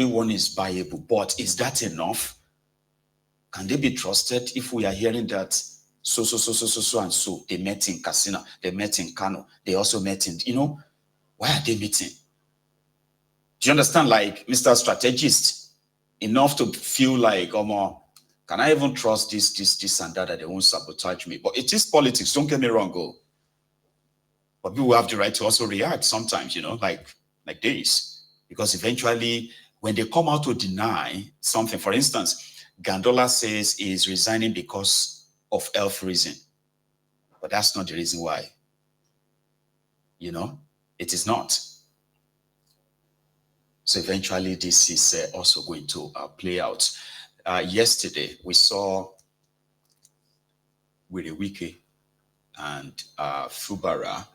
everyone is buyable, but is that enough? Can they be trusted if we are hearing that so, and so, they met in Casino, they met in Kano, they also met in, why are they meeting? Do you understand? Like, Mr. Strategist, enough to feel like, can I even trust this and that they won't sabotage me? But it is politics, don't get me wrong, but people have the right to also react sometimes, like this. Because eventually, when they come out to deny something, for instance, Gandola says he is resigning because of health reason. But that's not the reason why. It is not. So eventually, this is also going to play out. Yesterday, we saw Wike and Fubara,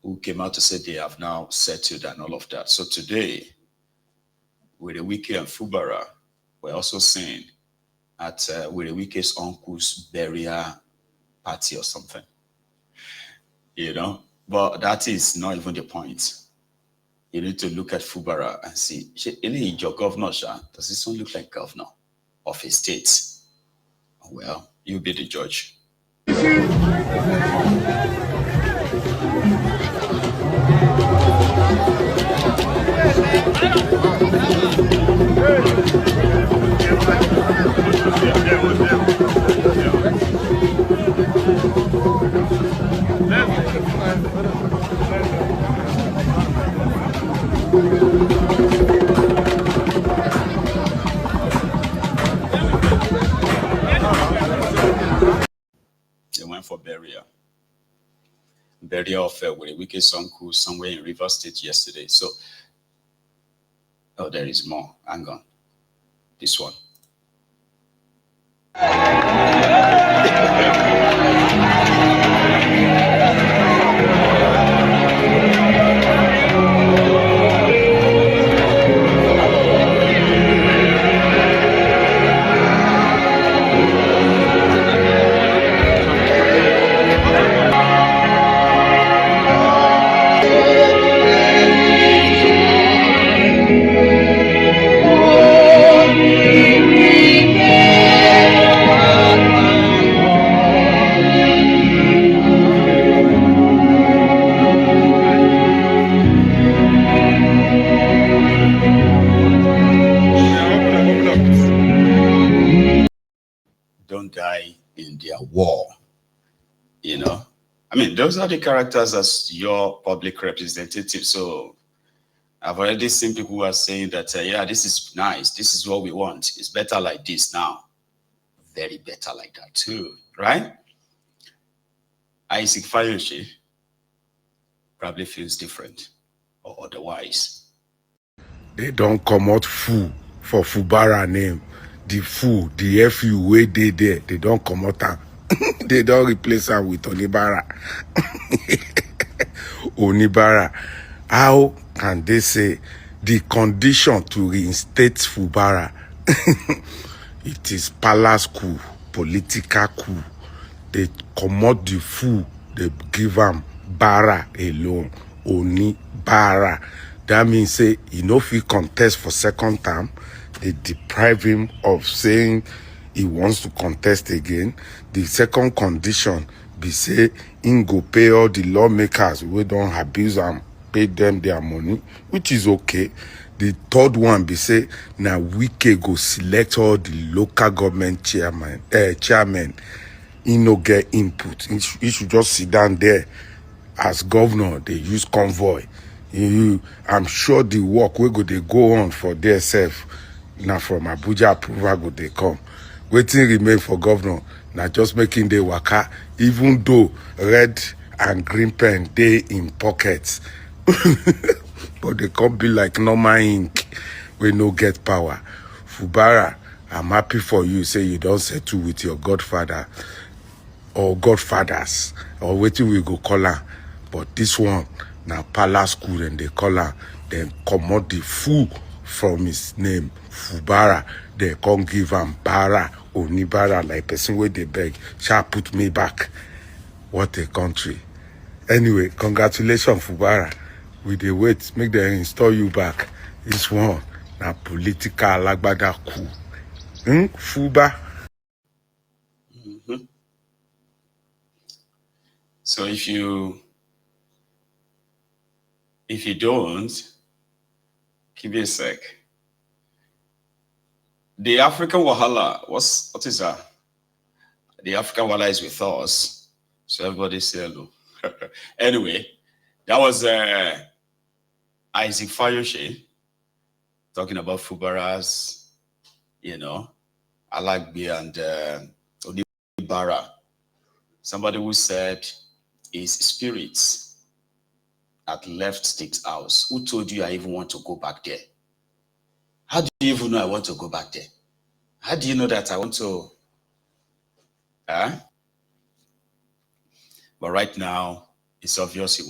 who came out to say they have now settled and all of that. So today, Wike and Fubara were also seen at Wike's uncle's burial party or something. But that is not even the point. You need to look at Fubara and see, your governor, does this one look like governor of a state? Well, you be the judge. They went for burial of Wike's uncle somewhere in River State yesterday. So, there is more. Hang on. This one. Don't die in their war. Those are the characters as your public representative. So I've already seen people who are saying that, this is nice. This is what we want. It's better like this now. Very better like that too, right? Isaac Fayoshe probably feels different or otherwise. They don't come out fool for Fubara name. The fool, the FU way they there, they don't come out and they don't replace her with Onibara. Onibara. How can they say the condition to reinstate Fubara? It is palace coup, political coup. They come out the fool, they give him Bara alone. Onibara. That means say if he contest for second term, they deprive him of saying he wants to contest again. The second condition be say he go pay all the lawmakers who don't abuse and pay them their money, which is okay. The third one be say now Wike go select all the local government chairman. He no get input. He should just sit down there as governor. They use convoy. I'm sure the work they go on for themselves. Now from Abuja approval go they come. Waiting remain for governor. Now just making the waka, even though red and green pen they in pockets. But they can't be like normal ink. We no get power. Fubara, I'm happy for you. Say you don't settle with your godfather or godfathers or waiting we go call her. But this one, now palace school and they call her. Then come out the fool from his name, Fubara. They can't give him Bara, Onibara, like person where they beg. Shall put me back. What a country. Anyway, congratulations, Fubara. We they wait, make them install you back. This one. na political alagbada coup. Fuba. So if you don't, give me a sec. The African Wahala, what is that? The African Wahala is with us. So everybody say hello. Anyway, that was Isaac Fayoshe talking about Fubara's, Alagbi and Onibara. Somebody who said his spirits had left State House. Who told you I even want to go back there? How do you even know I want to go back there? How do you know that I want to? But right now, it's obvious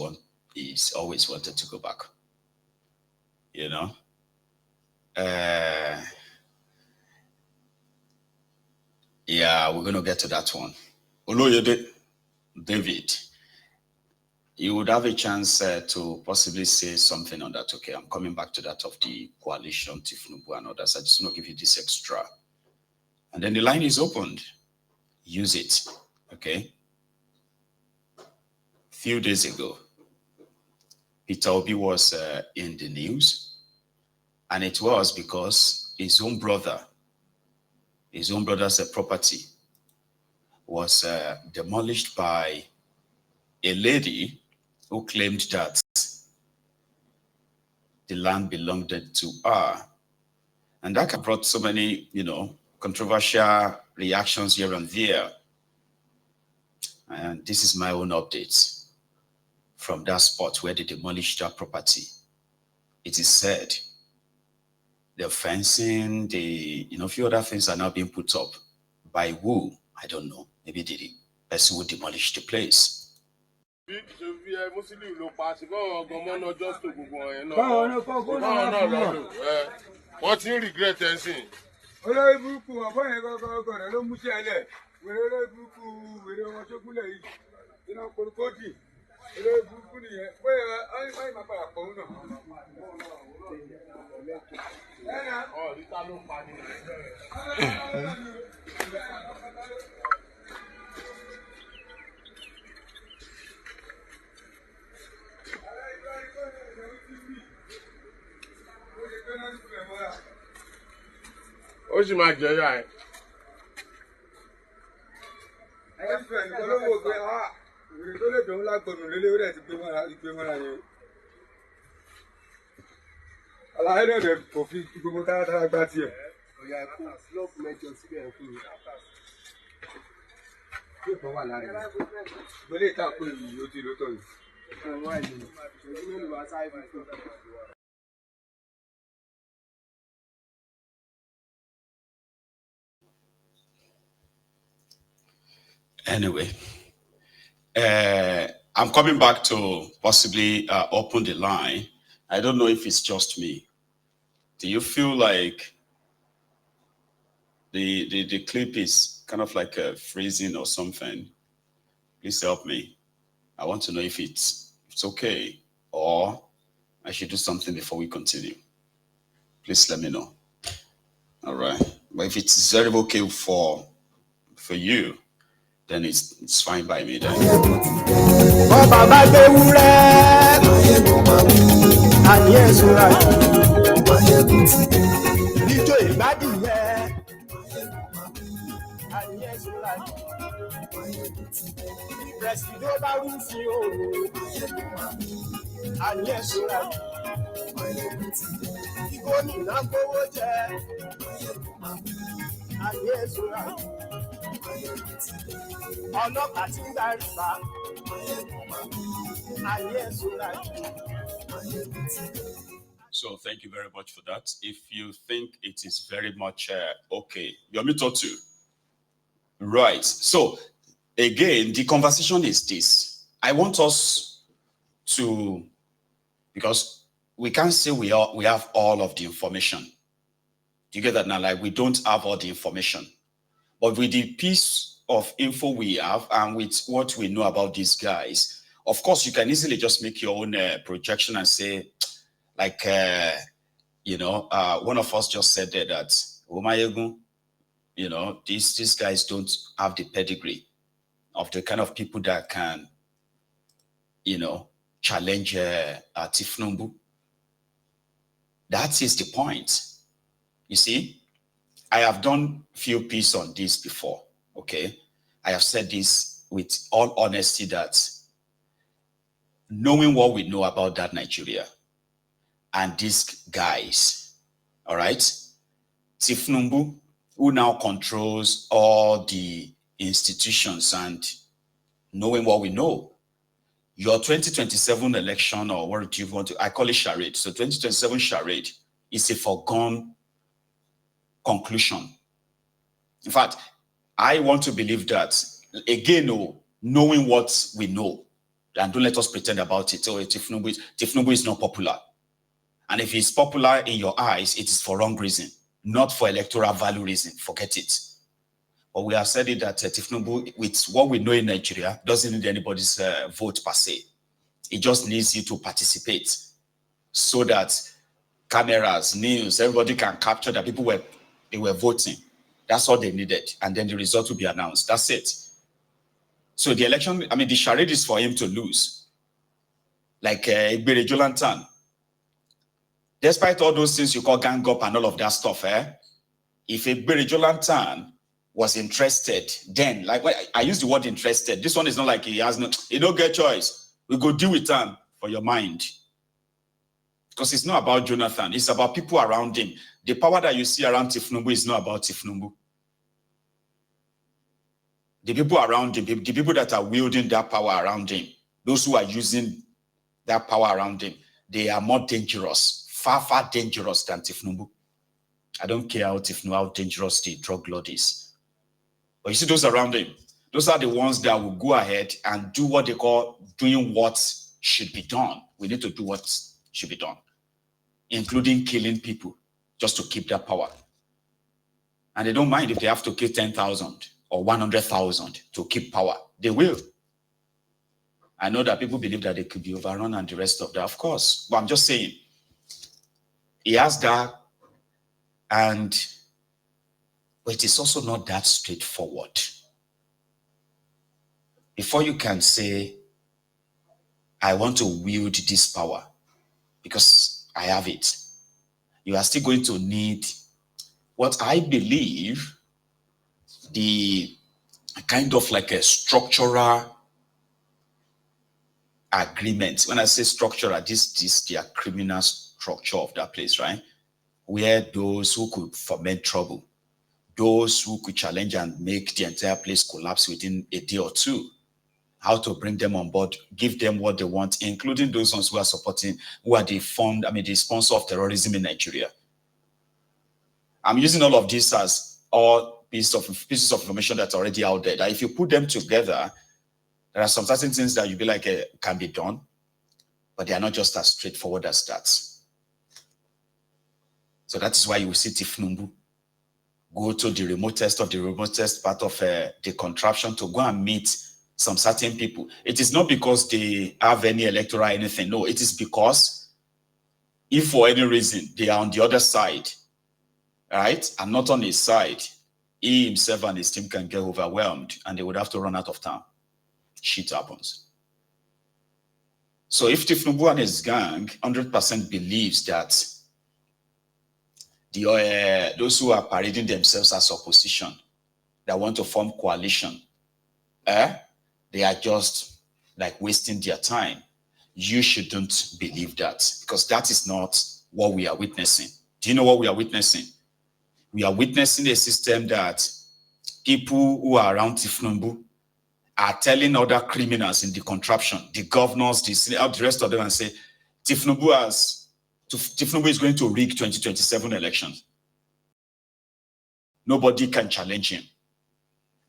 he's always wanted to go back. Yeah, we're going to get to that one. Oloyede David, you would have a chance to possibly say something on that. Okay, I'm coming back to that of the coalition, Tifunubu and others. I just want to give you this extra. And then the line is opened. Use it, okay? Few days ago, Peter Obi was in the news, and it was because his own brother's property was demolished by a lady who claimed that the land belonged to her. And that brought so many, controversial reactions here and there. And this is my own update from that spot where they demolished that property. It is said the fencing, a few other things are now being put up. By who? I don't know. Maybe the person who demolished the place. What you regret and see? What's your mic, Jay? Anyway, I'm coming back to possibly open the line. I don't know if it's just me. Do you feel like the clip is kind of like freezing or something? Please help me. I want to know if it's okay or I should do something before we continue. Please let me know. All right. But if it's very okay for you, then it's fine by me then. So thank you very much for that. If you think it is very much okay, you're me talk to. Right. So again, the conversation is this. I want us to, because we can't say we have all of the information. Do you get that now? Like we don't have all the information. But with the piece of info we have and with what we know about these guys, of course, you can easily just make your own projection and say, like, one of us just said there that Umayegun, these guys don't have the pedigree of the kind of people that can, challenge Tifnumbu. That is the point. You see, I have done few pieces on this before, okay? I have said this with all honesty that knowing what we know about that Nigeria and these guys, all right? Tifnumbu, who now controls all the institutions, and knowing what we know, your 2027 election, or what do you want to, I call it charade. So 2027 charade is a foregone conclusion. In fact, I want to believe that, again, knowing what we know, and don't let us pretend about it. Oh, Tifnumbu is not popular. And if he's popular in your eyes, it is for wrong reason, not for electoral value reason. Forget it. But we have said it that Tifnumbu, with what we know in Nigeria, doesn't need anybody's vote per se. It just needs you to participate so that cameras, news, everybody can capture that people were voting. That's all they needed. And then the result will be announced. That's it. So the election, the charade is for him to lose. Like Igbere Jolantan. Despite all those things you call gang up and all of that stuff, if Igbere Jolantan was interested, then, like I use the word interested. This one is not like he don't get choice. We go deal with him for your mind. Because it's not about Jonathan, it's about people around him. The power that you see around Tifnumbu is not about Tifnumbu. The people around him, the people that are wielding that power around him, those who are using that power around him, they are more dangerous, far, far dangerous than Tifnumbu. I don't care how dangerous the drug lord is. But you see those around him, those are the ones that will go ahead and do what they call doing what should be done. We need to do what should be done, including killing people just to keep that power. And they don't mind if they have to kill 10,000 or 100,000 to keep power. They will. I know that people believe that they could be overrun and the rest of that, of course. But I'm just saying, he has that, but it is also not that straightforward. Before you can say, I want to wield this power because I have it, you are still going to need what I believe the kind of like a structural agreement. When I say structural, this the criminal structure of that place, right? Where those who could foment trouble, those who could challenge and make the entire place collapse within a day or two, how to bring them on board, give them what they want, including those ones who are supporting, who are the sponsor of terrorism in Nigeria. I'm using all of this as all pieces of information that's already out there, that if you put them together, there are some certain things that you'd be like, can be done, but they are not just as straightforward as that. So that is why you will see Tifnumbu go to the remotest part of the contraption to go and meet some certain people. It is not because they have any electoral anything. No, it is because if for any reason they are on the other side, right, and not on his side, he himself and his team can get overwhelmed and they would have to run out of town. Shit happens. So if Tifnumbu and his gang 100% believes that those who are parading themselves as opposition, that want to form coalition, they are just like wasting their time, you shouldn't believe that, because that is not what we are witnessing. Do you know what we are witnessing? We are witnessing a system that people who are around Tifnumbu are telling other criminals in the contraption, the governors, the rest of them, and say, Tifnumbu is going to rig 2027 elections. Nobody can challenge him.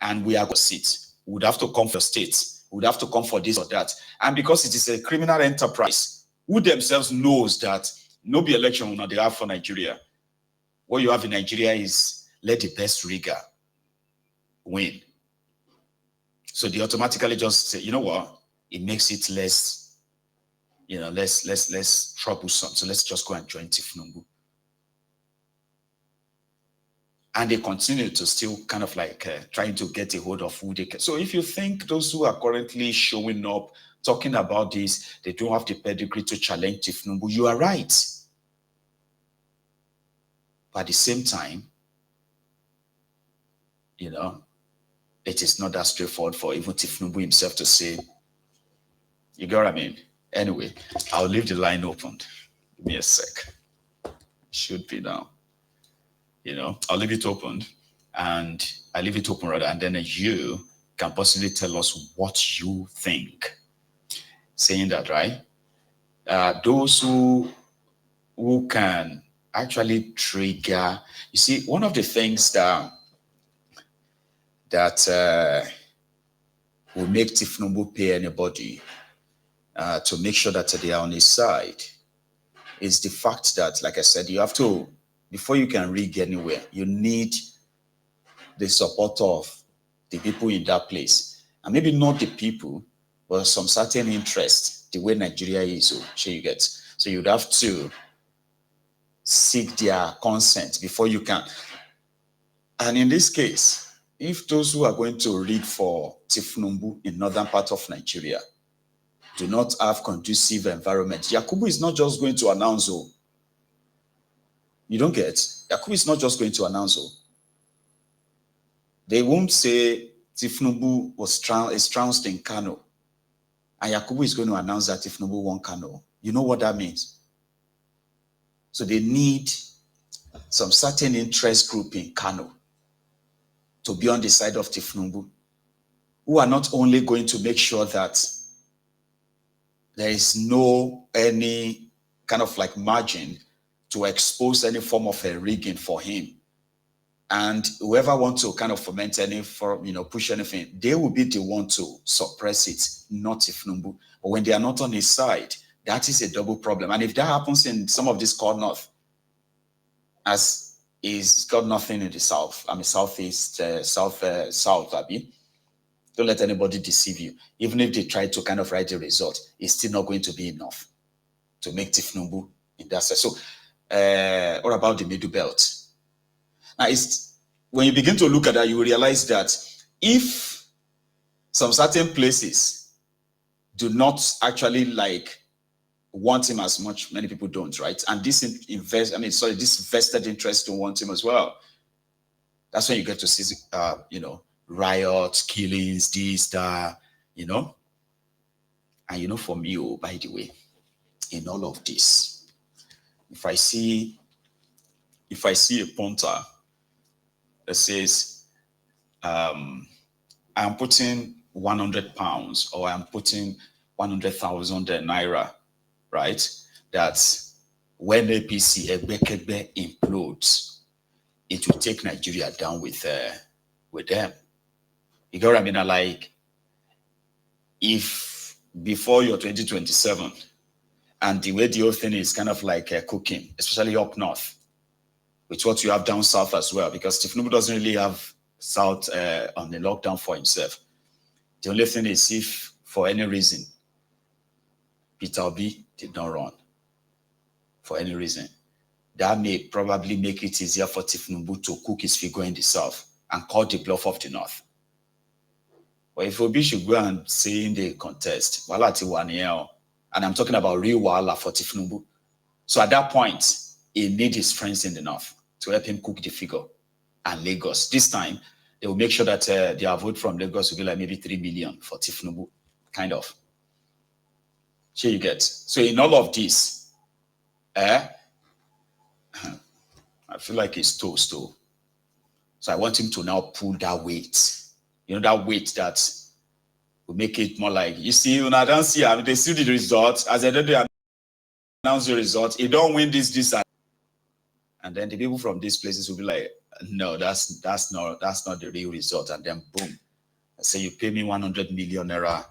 And we are going to sit. We would have to come for states. We would have to come for this or that. And because it is a criminal enterprise, who themselves knows that no be election will they have for Nigeria. What you have in Nigeria is let the best rigger win. So they automatically just say, you know what? It makes it less, less troublesome. So let's just go and join Tifnumbu. And they continue to still kind of like trying to get a hold of who they can. So if you think those who are currently showing up, talking about this, they don't have the pedigree to challenge Tifnumbu, you are right. But at the same time, you know, it is not that straightforward for even Tifnumbu himself to say, you get what I mean? Anyway, I'll leave the line open. Give me a sec. Should be now. You know, I'll leave it open, and I leave it open rather, and then you can possibly tell us what you think. Saying that, right? Those who can actually trigger. You see, one of the things that will make Tifnumbu pay anybody to make sure that they are on his side is the fact that, like I said, you have to, before you can rig anywhere, you need the support of the people in that place. And maybe not the people, but some certain interest, the way Nigeria is, so you get. So you'd have to seek their consent before you can. And in this case, if those who are going to rig for Tifnumbu in northern part of Nigeria do not have conducive environment, Yakubu is not just going to announce, oh, you don't get, Yakubu is not just going to announce, oh. They won't say Tifnumbu is trounced in Kano, and Yakubu is going to announce that Tifnumbu won Kano. You know what that means? So they need some certain interest group in Kano to be on the side of Tifnumbu, who are not only going to make sure that there is no any kind of like margin to expose any form of a rigging for him. And whoever wants to kind of foment any form, push anything, they will be the one to suppress it, not Tifnumbu. But when they are not on his side, that is a double problem. And if that happens in some of this core north, as is got nothing in the south, southeast, south, Abi, don't let anybody deceive you. Even if they try to kind of write the result, it's still not going to be enough to make Tifnumbu in that sense. So, what about the middle belt? Now, when you begin to look at that, you will realize that if some certain places do not actually want him as much, many people don't, right? And this vested interest don't want him as well. That's when you get to see, riots, killings, this, that, And for me, by the way, in all of this, if I see a punter that says, I'm putting 100 pounds or I'm putting 100,000 naira, right? That when APC Egbekegbe implodes, it will take Nigeria down with them. You get what I mean? If before your 2027, and the way the whole thing is kind of cooking, especially up north, with what you have down south as well, because Tifnumbu doesn't really have south on the lockdown for himself. The only thing is if, for any reason, Peter Obi did not run, for any reason, that may probably make it easier for Tifnumbu to cook his figure in the south and call the bluff of the north. But if Obi should go and say in the contest, and I'm talking about real Wala for Tifnumbu. So at that point, he needs his friends in the north to help him cook the figure. And Lagos, this time, they will make sure that their vote from Lagos will be maybe 3 million for Tifnumbu, kind of. Here you get. So in all of this, I feel like it's toast too. So I want him to now pull that weight. That weight that will make it more like, you see, when I don't see, they see the result. As I did, they announce the result. You don't win this, and then the people from these places will be like, no, that's not the real result. And then boom, I say you pay me 100 million naira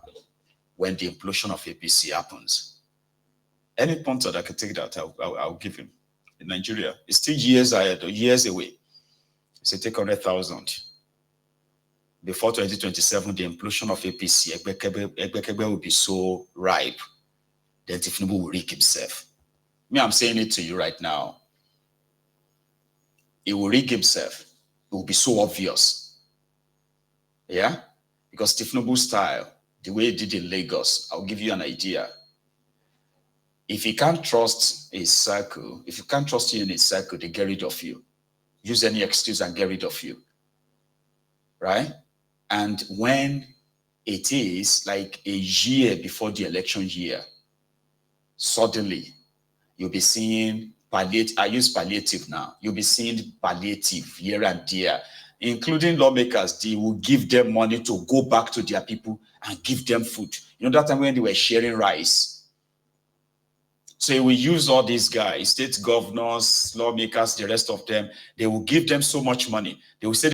when the implosion of APC happens. Any punter that can take that, I'll give him. In Nigeria, it's still years ahead, or years away. So take 100,000. Before 2027, the implosion of APC, Egbekegbe will be so ripe, then Tifnumbu will rig himself. I'm saying it to you right now. He will rig himself. will be so obvious. Yeah? Because Tifnubu style, the way he did in Lagos, I'll give you an idea. If you can't trust a circle, if you can't trust you in a circle, they get rid of you. Use any excuse and get rid of you. Right? And when it is like a year before the election year, suddenly you'll be seeing palliative. I use palliative now. You'll be seeing palliative here and there, including lawmakers. They will give them money to go back to their people and give them food. You know, that time when they were sharing rice. So we use all these guys, state governors, lawmakers, the rest of them. They will give them so much money. They will say